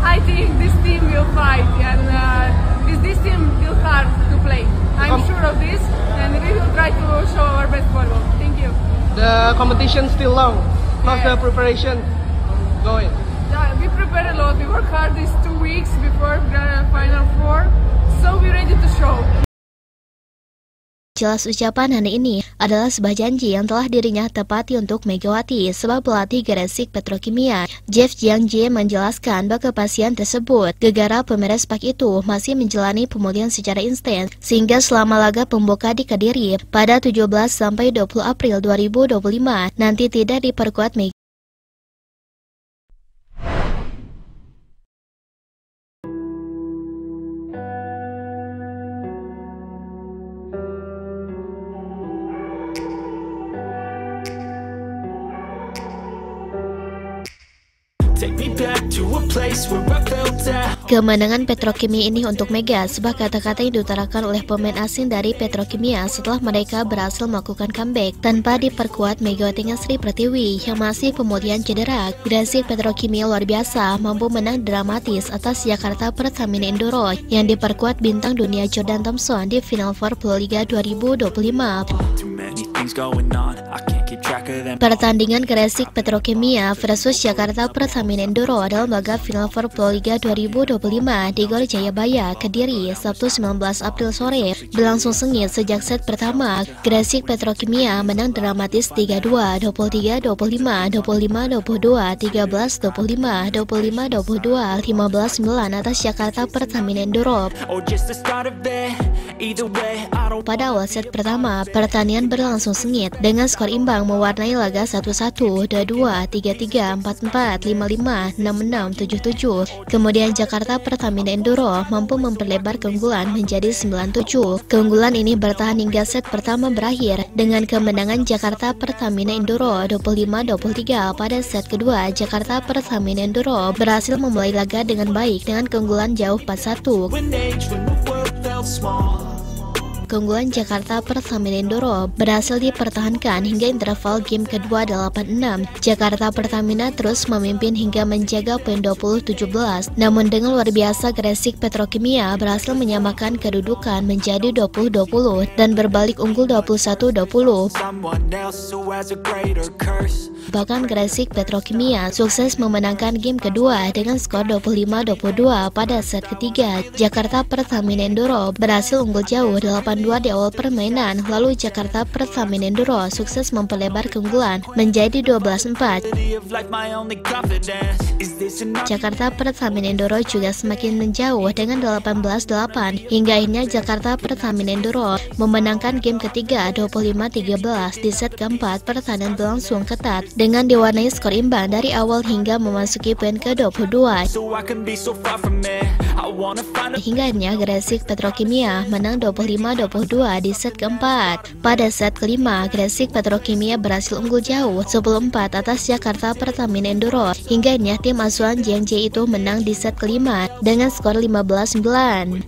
I think this team will fight, and this team will hard to play. I'm sure of this, and we will try to show our best football. Thank you. The competition still long. How's the preparation going? Yeah, we prepare a lot. We work hard these 2 weeks before Final Four, so we're ready to show. Jelas ucapan Hana ini adalah sebuah janji yang telah dirinya tepati untuk Megawati sebab pelatih Gresik Petrokimia Jeff Jiangji menjelaskan bahwa kepastian tersebut gegara pemeres Pak itu masih menjalani pemulihan secara instan sehingga selama laga pembuka di Kediri pada 17 sampai 20 April 2025 nanti tidak diperkuat Megawati. Kemenangan Petrokimia ini untuk Mega, sebuah kata-kata yang diutarakan oleh pemain asing dari Petrokimia setelah mereka berhasil melakukan comeback tanpa diperkuat Megawati Sri Pertiwi yang masih pemulihan cedera. Gresik Petrokimia luar biasa mampu menang dramatis atas Jakarta Pertamina Enduro yang diperkuat bintang dunia Jordan Thompson di Final Four Pro Liga 2025. Pertandingan Gresik Petrokimia versus Jakarta Pertamina Enduro dalam laga Final Four Pro Liga 2025 di Gor Jayabaya, Kediri, Sabtu 19 April sore berlangsung sengit sejak set pertama. Gresik Petrokimia menang dramatis 3-2, 23-25, 25-22, 13-25, 25-22, 15-9 atas Jakarta Pertamina Enduro. Pada awal set pertama, pertandingan berlangsung sengit dengan skor imbang mewarnai laga 1-1, 2-2, 3-3, 4-4, 5-5, 6-6, 7-7. Kemudian Jakarta Pertamina Enduro mampu memperlebar keunggulan menjadi 9-7. Keunggulan ini bertahan hingga set pertama berakhir dengan kemenangan Jakarta Pertamina Enduro 25-23. Pada set kedua, Jakarta Pertamina Enduro berhasil memulai laga dengan baik dengan keunggulan jauh 4-1. Keunggulan Jakarta Pertamina Enduro berhasil dipertahankan hingga interval game kedua 8-6. Jakarta Pertamina terus memimpin hingga menjaga poin 20-17. Namun dengan luar biasa Gresik Petrokimia berhasil menyamakan kedudukan menjadi 20-20 dan berbalik unggul 21-20. Bahkan Gresik Petrokimia sukses memenangkan game kedua dengan skor 25-22 pada set ketiga. Jakarta Pertamina Enduro berhasil unggul jauh 8-2 di awal permainan, lalu Jakarta Pertamina Enduro sukses memperlebar keunggulan menjadi 12-4. Jakarta Pertamina Enduro juga semakin menjauh dengan 18-8 hingga akhirnya Jakarta Pertamina Enduro memenangkan game ketiga 25-13. Di set keempat pertandingan berlangsung ketat dengan diwarnai skor imbang dari awal hingga memasuki poin ke-22. Hingga akhirnya Gresik Petrokimia menang 25-22 di set keempat. Pada set kelima, Gresik Petrokimia berhasil unggul jauh 10-4 atas Jakarta Pertamina Enduro. Hingga akhirnya tim asuhan Jiangji itu menang di set kelima dengan skor 15-9.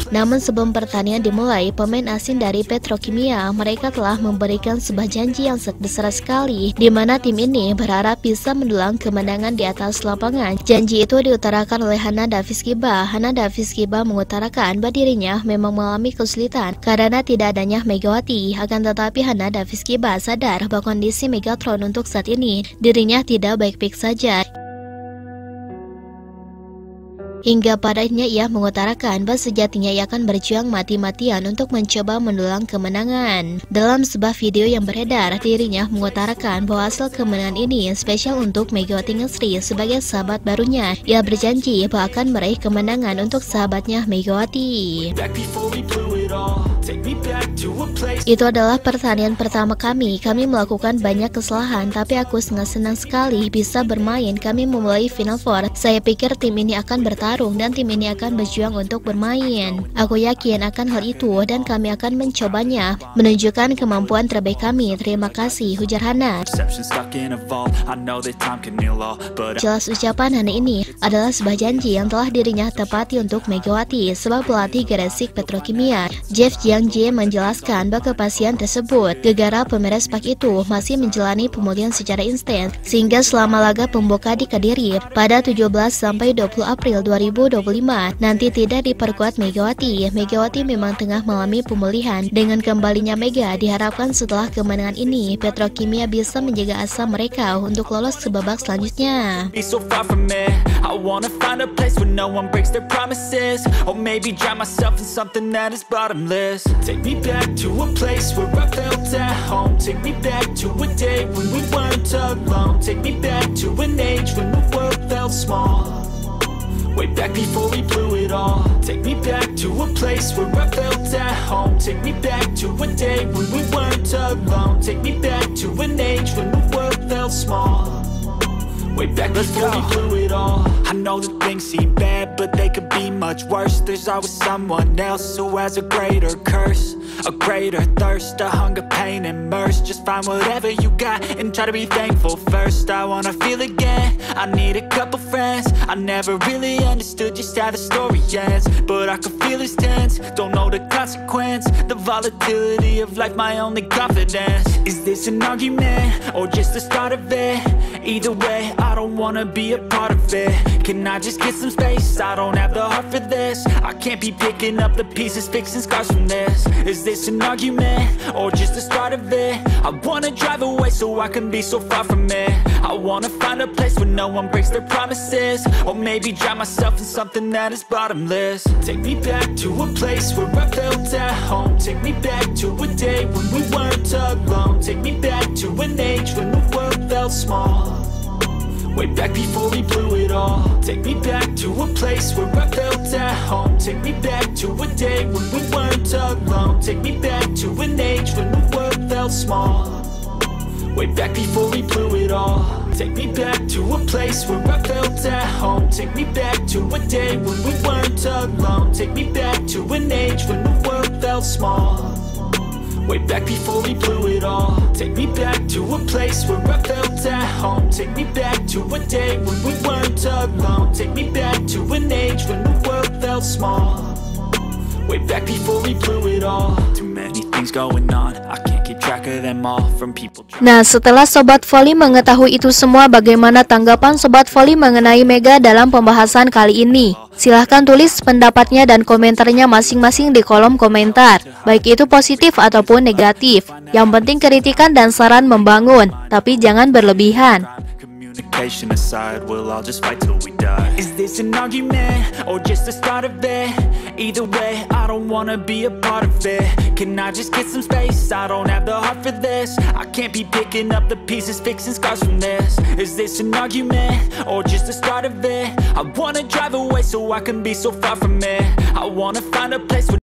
Namun sebelum pertandingan dimulai, pemain asing dari Petrokimia mereka telah memberikan sebuah janji yang besar sekali, di mana tim ini berharap bisa mendulang kemenangan di atas lapangan. Janji itu diutarakan oleh Hana Daviskiba. Hana Daviskiba mengutarakan bahwa dirinya memang mengalami kesulitan karena tidak adanya Megawati. Akan tetapi Hana Daviskiba sadar bahwa kondisi Megatron untuk saat ini dirinya tidak baik-baik saja. Hingga padanya ia mengutarakan bahwa sejatinya ia akan berjuang mati-matian untuk mencoba mendulang kemenangan. Dalam sebuah video yang beredar, dirinya mengutarakan bahwa hasil kemenangan ini spesial untuk Megawati Sri sebagai sahabat barunya. Ia berjanji bahwa akan meraih kemenangan untuk sahabatnya Megawati. Itu adalah pertandingan pertama kami. Kami melakukan banyak kesalahan, tapi aku sangat senang sekali bisa bermain. Kami memulai Final Four. Saya pikir tim ini akan bertarung dan tim ini akan berjuang untuk bermain. Aku yakin akan hal itu dan kami akan mencobanya, menunjukkan kemampuan terbaik kami. Terima kasih, ujar Hana. Jelas ucapan Hana ini adalah sebuah janji yang telah dirinya tepati untuk Megawati sebab pelatih Gresik Petrokimia Jeff Jiangji Yang J menjelaskan bahwa pasien tersebut gegara pemeres pak itu masih menjalani pemulihan secara instan sehingga selama laga pembuka di Kediri pada 17 sampai 20 April 2025 nanti tidak diperkuat Megawati. Megawati memang tengah mengalami pemulihan. Dengan kembalinya Mega diharapkan setelah kemenangan ini Petrokimia bisa menjaga asa mereka untuk lolos ke babak selanjutnya. I wanna find a place where no one breaks their promises, or maybe drown myself in something that is bottomless. Take me back to a place where I felt at home. Take me back to a day when we weren't alone. Take me back to an age when the world felt small, way back before we blew it all. Take me back to a place where I felt at home. Take me back to a day when we weren't alone. Take me back to an age when the world felt small, way back before we blew it all. I know that things seem bad, but they could be much worse. There's always someone else who has a greater curse, a greater thirst, a hunger, pain, and mercy. Just find whatever you got and try to be thankful first. I wanna feel again, I need a couple friends. I never really understood just how the story ends, but I can feel it's tense, don't know the consequence. The volatility of life, my only confidence. Is this an argument, or just the start of it? Either way, I don't wanna be a part of it. Can I just get some space? I don't have the heart for this. I can't be picking up the pieces, fixing scars from this. Is this an argument, or just the start of it? I wanna drive away so I can be so far from it. I wanna find a place where no one breaks their promises, or maybe drown myself in something that is bottomless. Take me back to a place where I felt at home. Take me back to a day when we weren't alone. Take me back to an age when the world felt small, way back before we blew it all. Take me back to a place where I felt at home. Take me back to a day when we weren't alone. Take me back to an age when the world felt small, way back before we blew it all. Take me back to a place where I felt at home. Take me back to a day when we weren't alone. Take me back to an age when the world felt small, way back before we blew it all. Take me back to a place where I felt at home. Take me back to a day when we weren't alone. Take me back to an age when the world felt small, way back before we blew it all. Too many things going on, I can't keep track of them all. From people. Nah, setelah Sobat Voli mengetahui itu semua, bagaimana tanggapan Sobat Voli mengenai Mega dalam pembahasan kali ini? Silahkan tulis pendapatnya dan komentarnya masing-masing di kolom komentar, baik itu positif ataupun negatif. Yang penting kritikan dan saran membangun, tapi jangan berlebihan. Communication aside, we'll all just fight till we die. Is this an argument, or just the start of it? Either way, I don't wanna be a part of it. Can I just get some space? I don't have the heart for this. I can't be picking up the pieces, fixing scars from this. Is this an argument, or just the start of it? I wanna drive away so I can be so far from it. I wanna find a place where